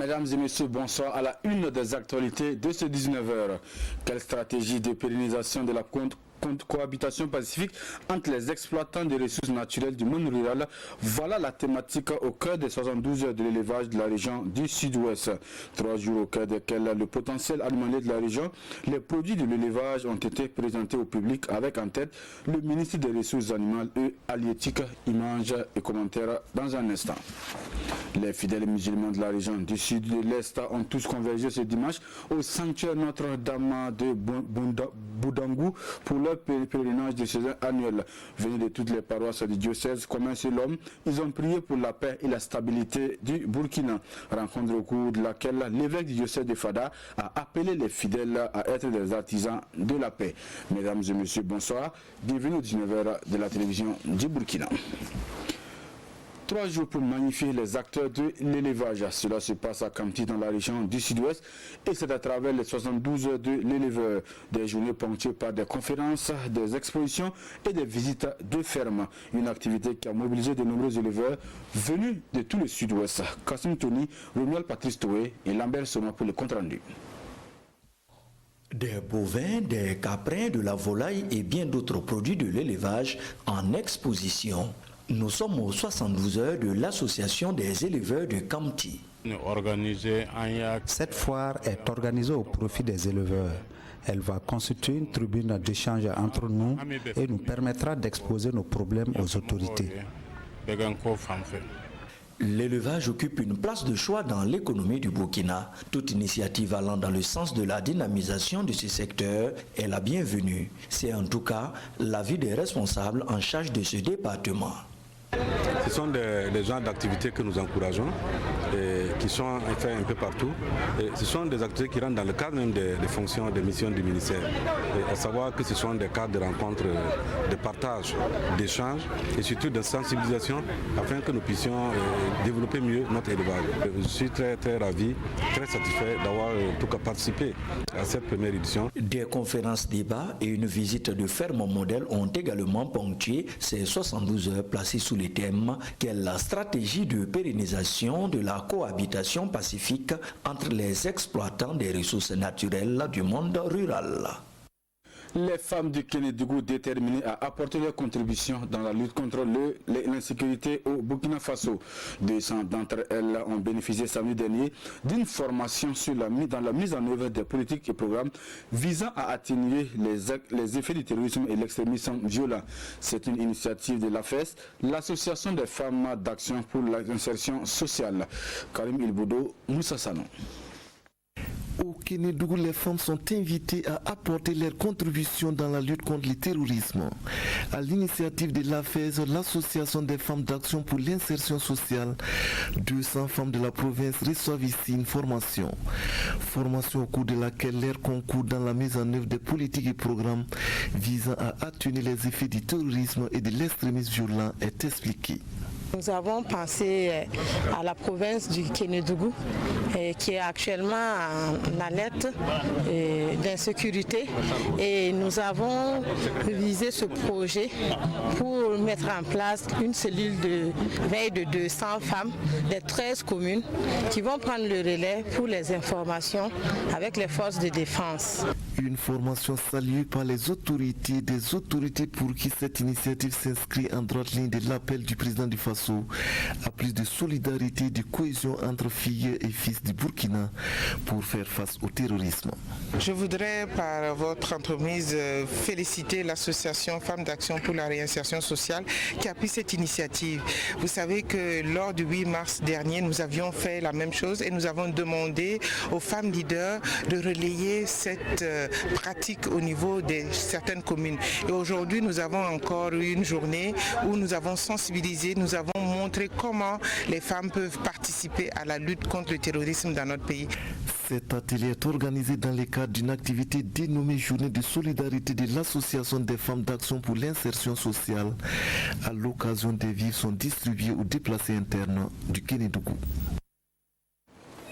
Mesdames et messieurs, bonsoir. À la une des actualités de ce 19h. Quelle stratégie de pérennisation de la cohabitation pacifique entre les exploitants des ressources naturelles du monde rural? Voilà la thématique au cœur des 72 heures de l'élevage de la région du Sud-Ouest. 3 jours au cœur desquels le potentiel animalier de la région, les produits de l'élevage ont été présentés au public avec en tête le ministre des Ressources animales et halieutiques. Images et commentaires dans un instant. Les fidèles musulmans de la région du Sud et de l'Est ont tous convergé ce dimanche au sanctuaire Notre-Dame de Boudangou pour leur pèlerinage de saison annuel. Venus de toutes les paroisses du diocèse comme un seul homme, ils ont prié pour la paix et la stabilité du Burkina. Rencontre au cours de laquelle l'évêque du diocèse de Fada a appelé les fidèles à être des artisans de la paix. Mesdames et messieurs, bonsoir. Bienvenue au 19h de la télévision du Burkina. 3 jours pour magnifier les acteurs de l'élevage. Cela se passe à Kamti dans la région du Sud-Ouest et c'est à travers les 72 heures de l'éleveur. Des journées ponctuées par des conférences, des expositions et des visites de ferme. Une activité qui a mobilisé de nombreux éleveurs venus de tout le Sud-Ouest. Kassim Tony, Romuald Patrice Toé et Lambert Soma pour le compte-rendu. Des bovins, des caprins, de la volaille et bien d'autres produits de l'élevage en exposition. Nous sommes aux 72 heures de l'association des éleveurs de Kamti. Cette foire est organisée au profit des éleveurs. Elle va constituer une tribune d'échange entre nous et nous permettra d'exposer nos problèmes aux autorités. L'élevage occupe une place de choix dans l'économie du Burkina. Toute initiative allant dans le sens de la dynamisation de ce secteur est la bienvenue. C'est en tout cas l'avis des responsables en charge de ce département. Ce sont des genres d'activités que nous encourageons et qui sont faits un peu partout. Et ce sont des activités qui rentrent dans le cadre même des fonctions, des missions du ministère. Et à savoir que ce sont des cadres de rencontres, de partage, d'échanges et surtout de sensibilisation afin que nous puissions développer mieux notre élevage. Je suis très ravi, très satisfait d'avoir en tout cas participé à cette première édition. Des conférences, débats et une visite de ferme modèle ont également ponctué ces 72 heures placées sous les thèmes quelle la stratégie de pérennisation de la cohabitation pacifique entre les exploitants des ressources naturelles du monde rural. Les femmes du Kénédougou déterminées à apporter leur contribution dans la lutte contre l'insécurité au Burkina Faso. 200 d'entre elles ont bénéficié samedi dernier d'une formation dans la mise en œuvre des politiques et programmes visant à atténuer les effets du terrorisme et l'extrémisme violent. C'est une initiative de l'AFES, l'Association des femmes d'action pour l'insertion sociale. Karim Ilboudo, Moussa Sanon. Au Kénédougou, les femmes sont invitées à apporter leur contribution dans la lutte contre le terrorisme. À l'initiative de l'AFES, l'Association des femmes d'action pour l'insertion sociale, 200 femmes de la province reçoivent ici une formation. Formation au cours de laquelle leur concours dans la mise en œuvre des politiques et programmes visant à atténuer les effets du terrorisme et de l'extrémisme violent est expliqué. Nous avons pensé à la province du Kénédougou qui est actuellement en alerte d'insécurité et nous avons visé ce projet pour mettre en place une cellule de veille de 200 femmes des 13 communes qui vont prendre le relais pour les informations avec les forces de défense. Une formation saluée par les autorités, des autorités pour qui cette initiative s'inscrit en droite ligne de l'appel du président du Faso à plus de solidarité et de cohésion entre filles et fils du Burkina pour faire face au terrorisme. Je voudrais par votre entreprise féliciter l'association Femmes d'Action pour la réinsertion sociale qui a pris cette initiative. Vous savez que lors du 8 mars dernier, nous avions fait la même chose et nous avons demandé aux femmes leaders de relayer cette pratique au niveau de certaines communes. Et aujourd'hui, nous avons encore eu une journée où nous avons sensibilisé, nous avons montré comment les femmes peuvent participer à la lutte contre le terrorisme dans notre pays. Cet atelier est organisé dans le cadre d'une activité dénommée Journée de solidarité de l'Association des femmes d'action pour l'insertion sociale. À l'occasion, des vivres sont distribués aux déplacés internes du Kénédougou.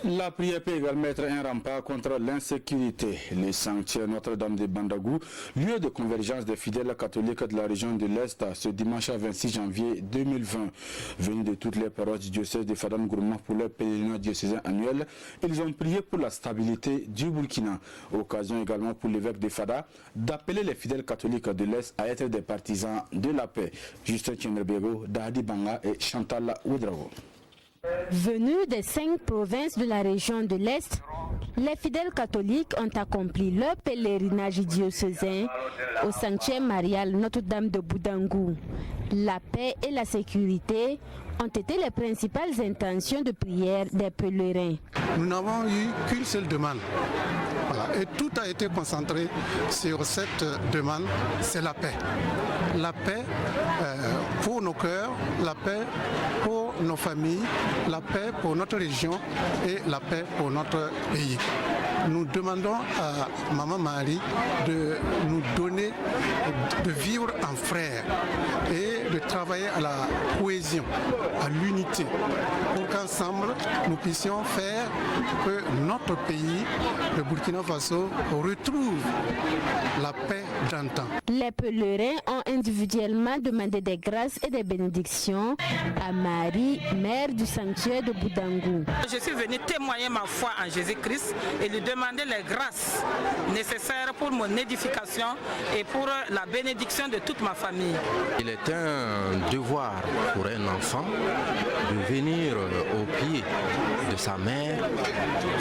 La prière peut également être un rempart contre l'insécurité. Le sanctuaire Notre-Dame de Bandagou, lieu de convergence des fidèles catholiques de la région de l'Est, ce dimanche 26 janvier 2020. Venus de toutes les paroisses du diocèse de Fadam-Gourma pour leur pèlerinage diocésain annuel, ils ont prié pour la stabilité du Burkina. Occasion également pour l'évêque de Fada d'appeler les fidèles catholiques de l'Est à être des partisans de la paix. Justin Tchenrebego, Dahadi Banga et Chantal Ouedrago. Venus des 5 provinces de la région de l'Est, les fidèles catholiques ont accompli leur pèlerinage diocésain au sanctuaire marial Notre-Dame de Boudangou. La paix et la sécurité ont été les principales intentions de prière des pèlerins. Nous n'avons eu qu'une seule demande. Voilà. Et tout a été concentré sur cette demande, c'est la paix. La paix pour nos cœurs, la paix pour nos familles, la paix pour notre région et la paix pour notre pays. Nous demandons à Maman Marie de nous donner, de vivre en frères et de travailler à la cohésion, à l'unité, pour qu'ensemble nous puissions faire que notre pays, le Burkina Faso, retrouve la paix d'antan. Les pèlerins ont individuellement demandé des grâces et des bénédictions à Marie, mère du sanctuaire de Boudangou. Je suis venue témoigner ma foi en Jésus-Christ et lui demander les grâces nécessaires pour mon édification et pour la bénédiction de toute ma famille. Il est un devoir pour un enfant de venir au pied de sa mère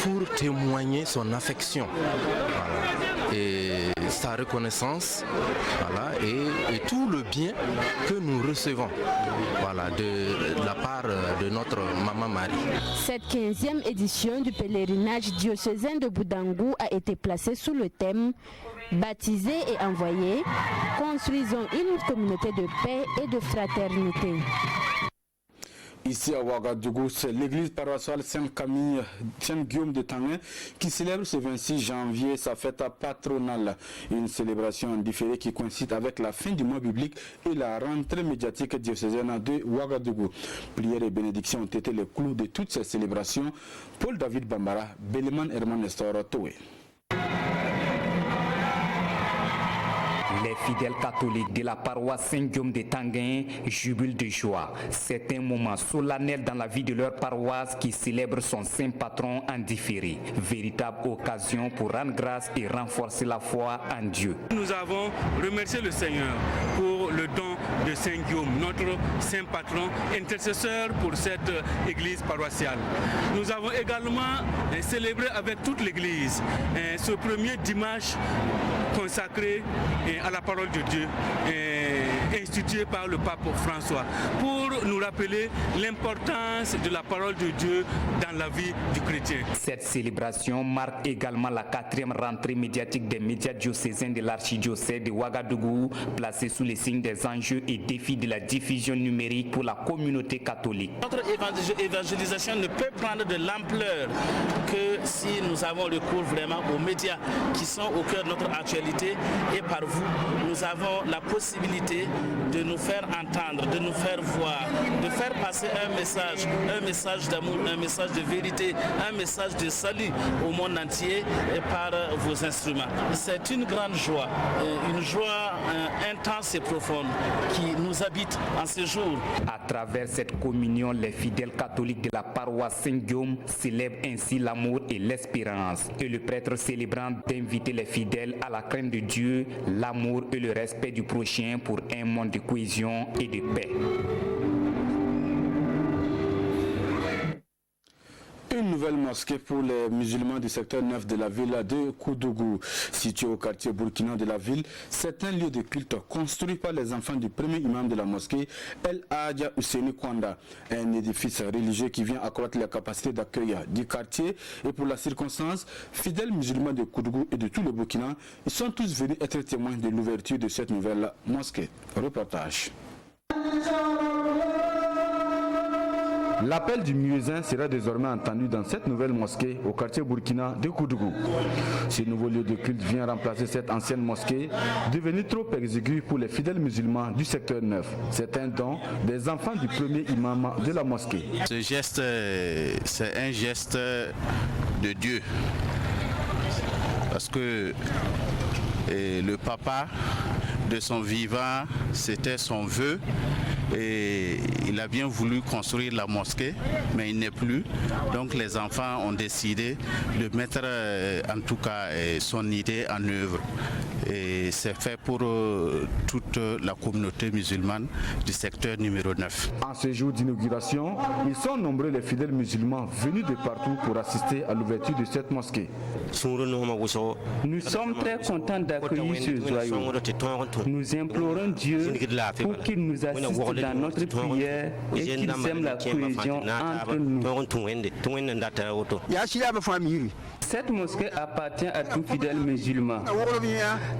pour témoigner son affection. Voilà. Et sa reconnaissance, voilà, et tout le bien que nous recevons, voilà, de la part de notre Maman Marie. Cette 15e édition du pèlerinage diocésain de Boudangou a été placée sous le thème Baptisés et envoyés, construisons une communauté de paix et de fraternité. Ici à Ouagadougou, c'est l'église paroissiale Saint-Guillaume de Tanguin qui célèbre ce 26 janvier sa fête patronale. Une célébration en différé qui coïncide avec la fin du mois biblique et la rentrée médiatique diocésaine de Ouagadougou. Prières et bénédictions ont été les clous de toutes ces célébrations. Paul David Bambara, Beleman Herman Nestor Toé. Les fidèles catholiques de la paroisse Saint-Guillaume de Tanguin jubilent de joie. C'est un moment solennel dans la vie de leur paroisse qui célèbre son saint patron en différé. Véritable occasion pour rendre grâce et renforcer la foi en Dieu. Nous avons remercié le Seigneur pour le don de Saint-Guillaume, notre saint patron, intercesseur pour cette église paroissiale. Nous avons également célébré avec toute l'église ce premier dimanche consacré à la parole de Dieu, institué par le pape François, pour nous rappeler l'importance de la parole de Dieu dans la vie du chrétien. Cette célébration marque également la 4e rentrée médiatique des médias diocésains de l'archidiocèse de Ouagadougou, placée sous les signes des enjeux et défis de la diffusion numérique pour la communauté catholique. Notre évangélisation ne peut prendre de l'ampleur que si nous avons recours vraiment aux médias qui sont au cœur de notre actualité, et par vous, nous avons la possibilité de nous faire entendre, de nous faire voir, de faire passer un message d'amour, un message de vérité, un message de salut au monde entier et par vos instruments. C'est une grande joie, une joie intense et profonde qui nous habite en ce jour. À travers cette communion, les fidèles catholiques de la paroisse Saint-Guillaume célèbrent ainsi l'amour et l'espérance. Et le prêtre célébrant d'inviter les fidèles à la crainte de Dieu, l'amour et le respect du prochain pour un monde de cohésion et de paix. Une nouvelle mosquée pour les musulmans du secteur 9 de la ville de Koudougou. Située au quartier burkinabé de la ville, c'est un lieu de culte construit par les enfants du premier imam de la mosquée, El Hadja Ousseini Kwanda. Un édifice religieux qui vient accroître la capacité d'accueil du quartier. Et pour la circonstance, fidèles musulmans de Koudougou et de tout le Burkina, ils sont tous venus être témoins de l'ouverture de cette nouvelle mosquée. Reportage. L'appel du muezzin sera désormais entendu dans cette nouvelle mosquée au quartier burkina de Koudougou. Ce nouveau lieu de culte vient remplacer cette ancienne mosquée, devenue trop exiguë pour les fidèles musulmans du secteur 9. C'est un don des enfants du premier imam de la mosquée. Ce geste, c'est un geste de Dieu. Parce que le papa de son vivant, c'était son vœu. Et il a bien voulu construire la mosquée, mais il n'est plus. Donc les enfants ont décidé de mettre en tout cas son idée en œuvre. Et c'est fait pour toute la communauté musulmane du secteur numéro 9. En ce jour d'inauguration, ils sont nombreux les fidèles musulmans venus de partout pour assister à l'ouverture de cette mosquée. Nous sommes très contents d'accueillir ce joyau. Nous implorons Dieu pour qu'il nous assiste dans notre prière et qu'il sème la cohésion entre nous. Cette mosquée appartient à tout fidèle musulman.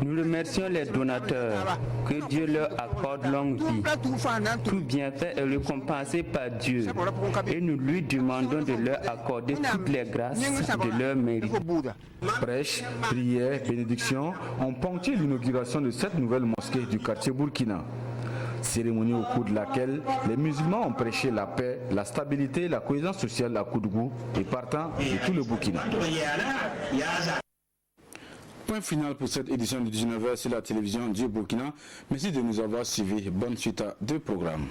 Nous remercions les donateurs. Que Dieu leur accorde longue vie. Tout bienfait est récompensé par Dieu. Et nous lui demandons de leur accorder toutes les grâces de leur mérite. Prêches, prières, bénédictions ont ponctué l'inauguration de cette nouvelle mosquée du quartier Burkina. Cérémonie au cours de laquelle les musulmans ont prêché la paix, la stabilité et la cohésion sociale à Koudougou et partant de tout le Burkina. Point final pour cette édition du 19h sur la télévision du Burkina. Merci de nous avoir suivis. Bonne suite à deux programmes.